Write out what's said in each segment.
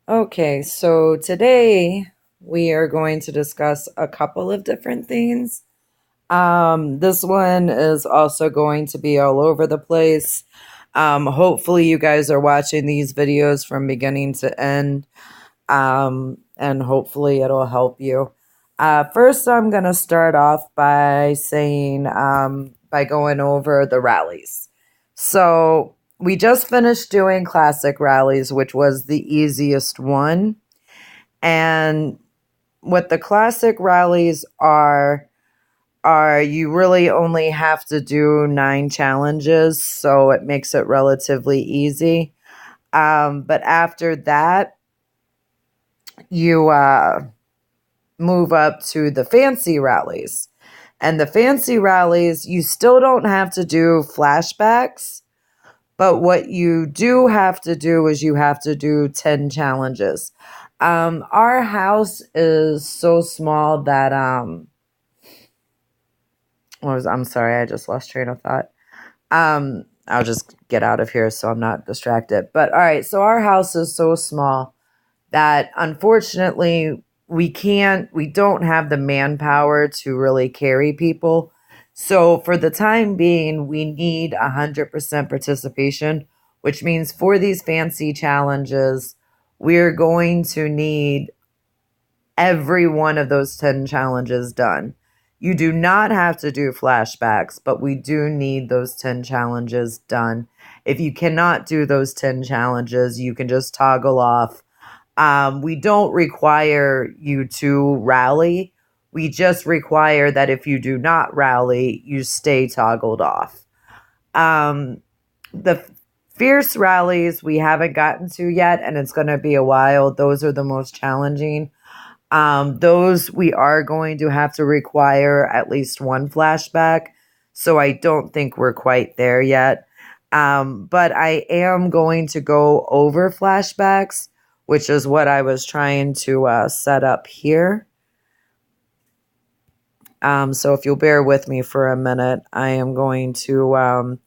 Okay, so today we are going to discuss a couple of different things. This one is also going to be all over the place. Hopefully you guys are watching these videos from beginning to end, and hopefully it'll help you. First, I'm going to start off by saying, by going over the rallies. So we just finished doing classic rallies, which was the easiest one. And what the classic rallies are you really only have to do 9 challenges, so it makes it relatively easy. But after that, you move up to the fancy rallies. And the fancy rallies, you still don't have to do flashbacks, but what you do have to do is you have to do 10 challenges. Our house is so small that I'm sorry, I just lost train of thought. I'll just get out of here so I'm not distracted. But all right, so our house is so small that unfortunately we don't have the manpower to really carry people. So for the time being, we need 100% participation, which means for these fancy challenges, we're going to need every one of those 10 challenges done. You do not have to do flashbacks, but we do need those 10 challenges done. If you cannot do those 10 challenges, you can just toggle off. We don't require you to rally. We just require that if you do not rally, you stay toggled off. The fierce rallies we haven't gotten to yet, and it's going to be a while. Those are the most challenging. Those we are going to have to require at least one flashback. So I don't think we're quite there yet. But I am going to go over flashbacks, which is what I was trying to set up here. So if you'll bear with me for a minute, I am going to,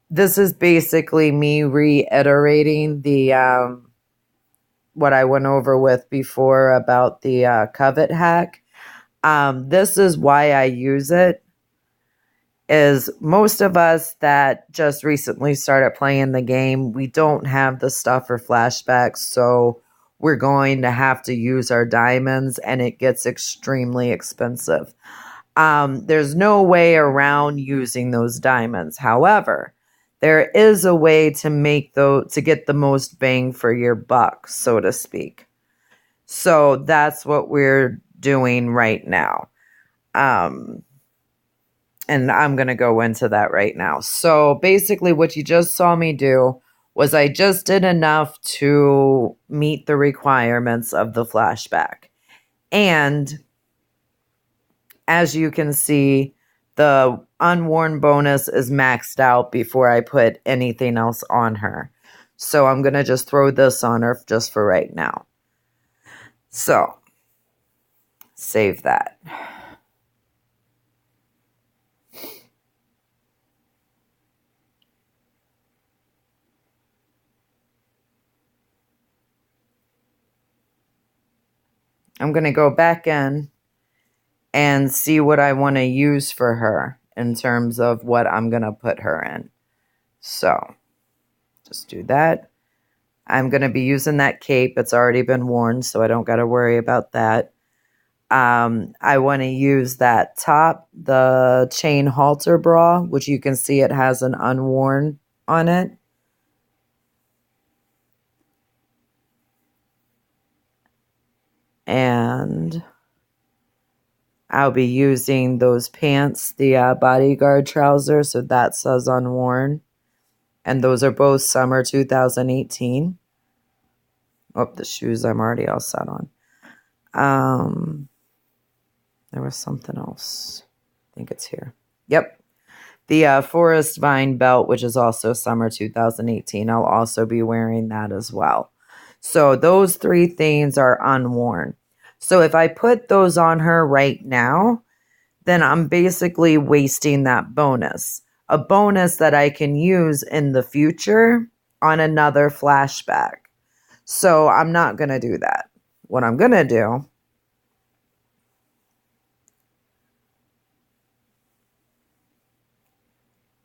this is basically me reiterating the, what I went over with before about the covet hack. This is why I use it. Is most of us that just recently started playing the game, we don't have the stuff for flashbacks, so we're going to have to use our diamonds, and it gets extremely expensive. There's no way around using those diamonds. However, there is a way to get the most bang for your buck, so to speak. So that's what we're doing right now. And I'm going to go into that right now. So basically what you just saw me do was I just did enough to meet the requirements of the flashback. And as you can see, the unworn bonus is maxed out before I put anything else on her. So I'm going to just throw this on her just for right now. So, save that. I'm going to go back in and see what I want to use for her in terms of what I'm going to put her in. So, just do that. I'm going to be using that cape. It's already been worn, so I don't got to worry about that. I want to use that top, the chain halter bra, which you can see it has an unworn on it. And I'll be using those pants, the bodyguard trousers, so that says unworn. And those are both summer 2018. Oh, the shoes I'm already all set on. There was something else. I think it's here. Yep. The forest vine belt, which is also summer 2018. I'll also be wearing that as well. So those 3 things are unworn. So if I put those on her right now, then I'm basically wasting that bonus. A bonus that I can use in the future on another flashback. So I'm not going to do that. What I'm going to do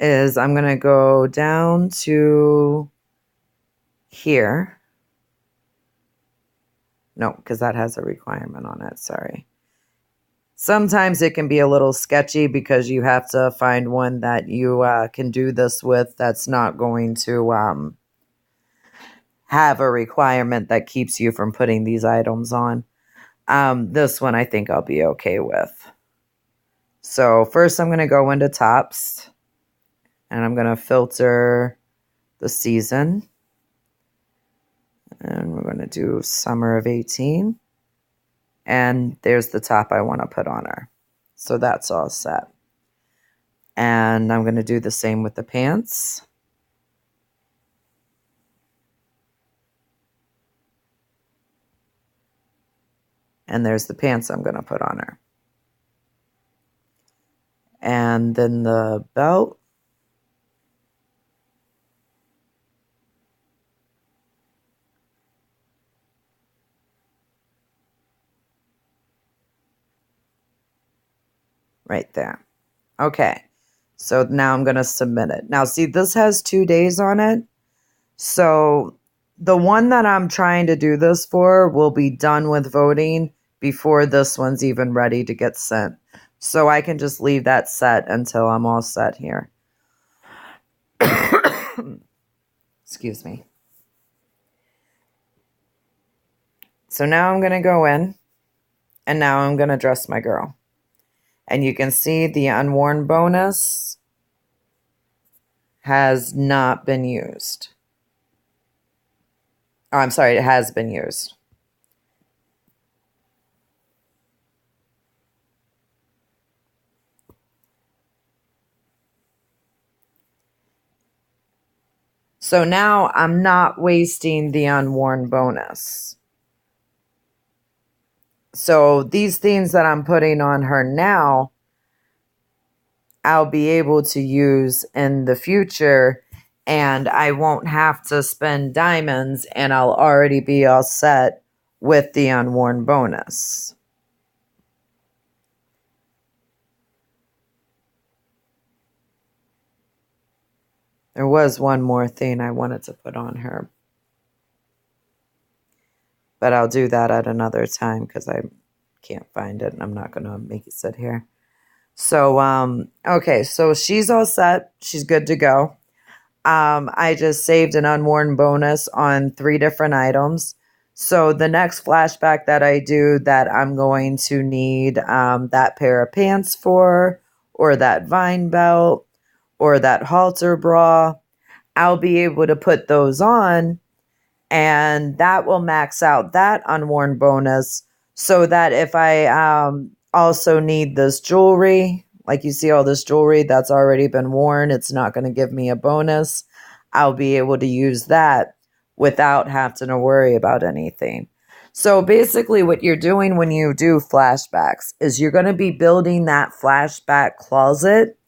is I'm going to go down to here. No, because that has a requirement on it. Sorry. Sometimes it can be a little sketchy because you have to find one that you can do this with that's not going to have a requirement that keeps you from putting these items on. This one I think I'll be okay with. So first I'm going to go into tops and I'm going to filter the season. And we're going to do summer of 18. And there's the top I want to put on her. So that's all set. And I'm going to do the same with the pants. And there's the pants I'm going to put on her. And then the belt. Right there. Okay. So now I'm going to submit it. Now, see, this has 2 days on it. So the one that I'm trying to do this for will be done with voting before this one's even ready to get sent. So I can just leave that set until I'm all set here. Excuse me. So now I'm going to go in and now I'm going to dress my girl. And you can see the unworn bonus has not been used. Oh, I'm sorry, it has been used. So now I'm not wasting the unworn bonus. So these things that I'm putting on her now, I'll be able to use in the future and I won't have to spend diamonds and I'll already be all set with the unworn bonus. There was one more thing I wanted to put on her, but I'll do that at another time because I can't find it and I'm not going to make it sit here. So, okay, so she's all set. She's good to go. I just saved an unworn bonus on 3 different items. So the next flashback that I do that I'm going to need that pair of pants for, or that vine belt, or that halter bra, I'll be able to put those on and that will max out that unworn bonus so that if I also need this jewelry, like you see all this jewelry that's already been worn, it's not going to give me a bonus. I'll be able to use that without having to worry about anything. So basically what you're doing when you do flashbacks is you're going to be building that flashback closet,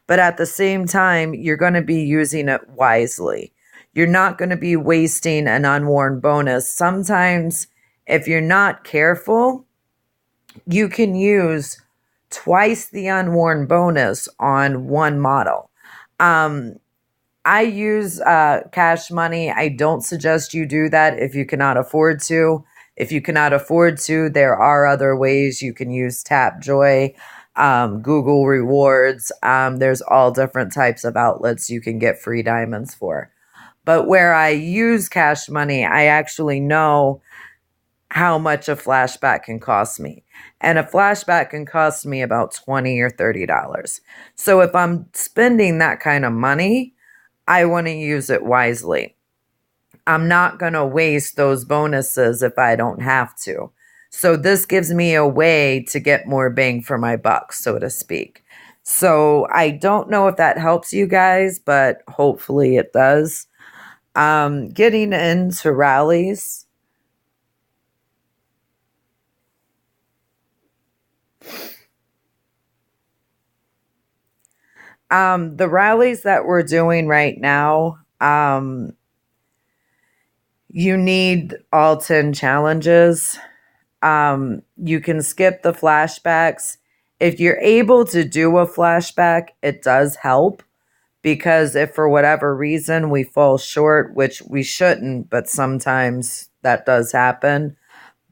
but at the same time, you're going to be using it wisely. You're not going to be wasting an unworn bonus. Sometimes, if you're not careful, you can use twice the unworn bonus on one model. I use cash money. I don't suggest you do that if you cannot afford to. If you cannot afford to, there are other ways. You can use Tapjoy, Google Rewards. There's all different types of outlets you can get free diamonds for. But where I use cash money, I actually know how much a flashback can cost me. And a flashback can cost me about $20 or $30. So if I'm spending that kind of money, I want to use it wisely. I'm not going to waste those bonuses if I don't have to. So this gives me a way to get more bang for my buck, so to speak. So I don't know if that helps you guys, but hopefully it does. Getting into rallies. The rallies that we're doing right now, You need all 10 challenges. You can skip the flashbacks. If you're able to do a flashback, it does help, because if for whatever reason we fall short, which we shouldn't, but sometimes that does happen.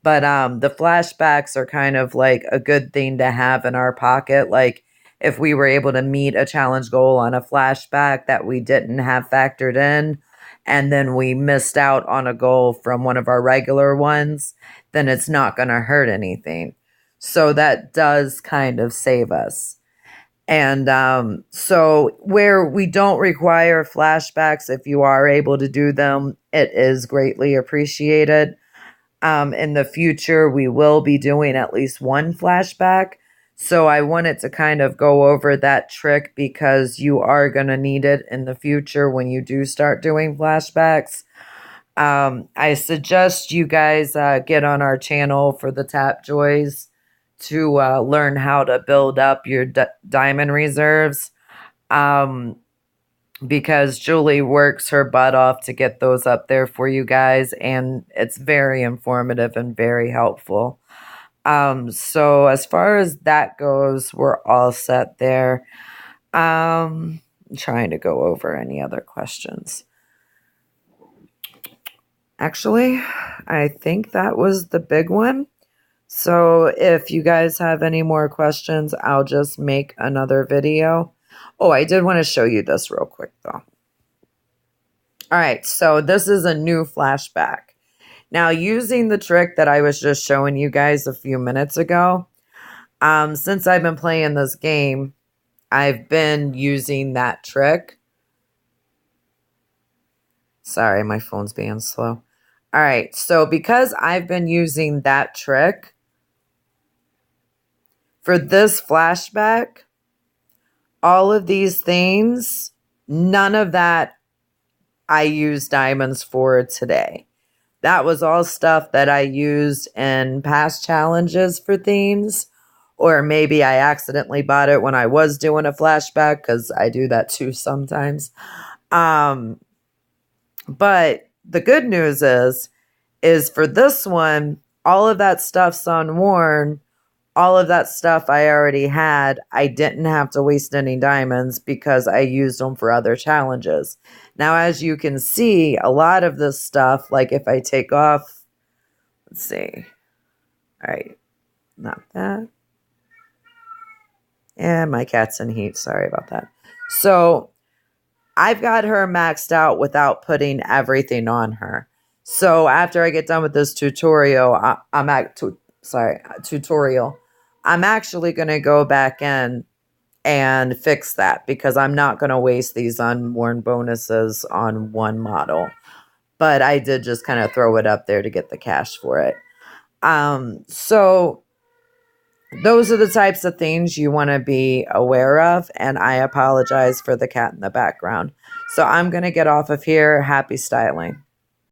But the flashbacks are kind of like a good thing to have in our pocket. Like if we were able to meet a challenge goal on a flashback that we didn't have factored in, and then we missed out on a goal from one of our regular ones, then it's not going to hurt anything. So that does kind of save us. And so, where we don't require flashbacks, if you are able to do them, it is greatly appreciated. In the future, we will be doing at least one flashback. So I wanted to kind of go over that trick because you are going to need it in the future when you do start doing flashbacks. I suggest you guys get on our channel for the Tap Joys to learn how to build up your diamond reserves. Because Julie works her butt off to get those up there for you guys, and it's very informative and very helpful. So as far as that goes, we're all set there. I'm trying to go over any other questions. Actually, I think that was the big one. So if you guys have any more questions, I'll just make another video. Oh, I did want to show you this real quick, though. All right, so this is a new flashback. Now, using the trick that I was just showing you guys a few minutes ago, since I've been playing this game, I've been using that trick. Sorry, my phone's being slow. All right, so because I've been using that trick, for this flashback, all of these things, none of that I used diamonds for today. That was all stuff that I used in past challenges for themes, or maybe I accidentally bought it when I was doing a flashback, because I do that too sometimes. But the good news is for this one, all of that stuff's unworn. All of that stuff I already had. I didn't have to waste any diamonds because I used them for other challenges. Now, as you can see, a lot of this stuff, like if I take off, let's see. All right, not that. And my cat's in heat. Sorry about that. So I've got her maxed out without putting everything on her. So after I get done with this tutorial, I'm actually going to go back in and fix that, because I'm not going to waste these unworn bonuses on one model. But I did just kind of throw it up there to get the cash for it. So those are the types of things you want to be aware of. And I apologize for the cat in the background. So I'm going to get off of here. Happy styling.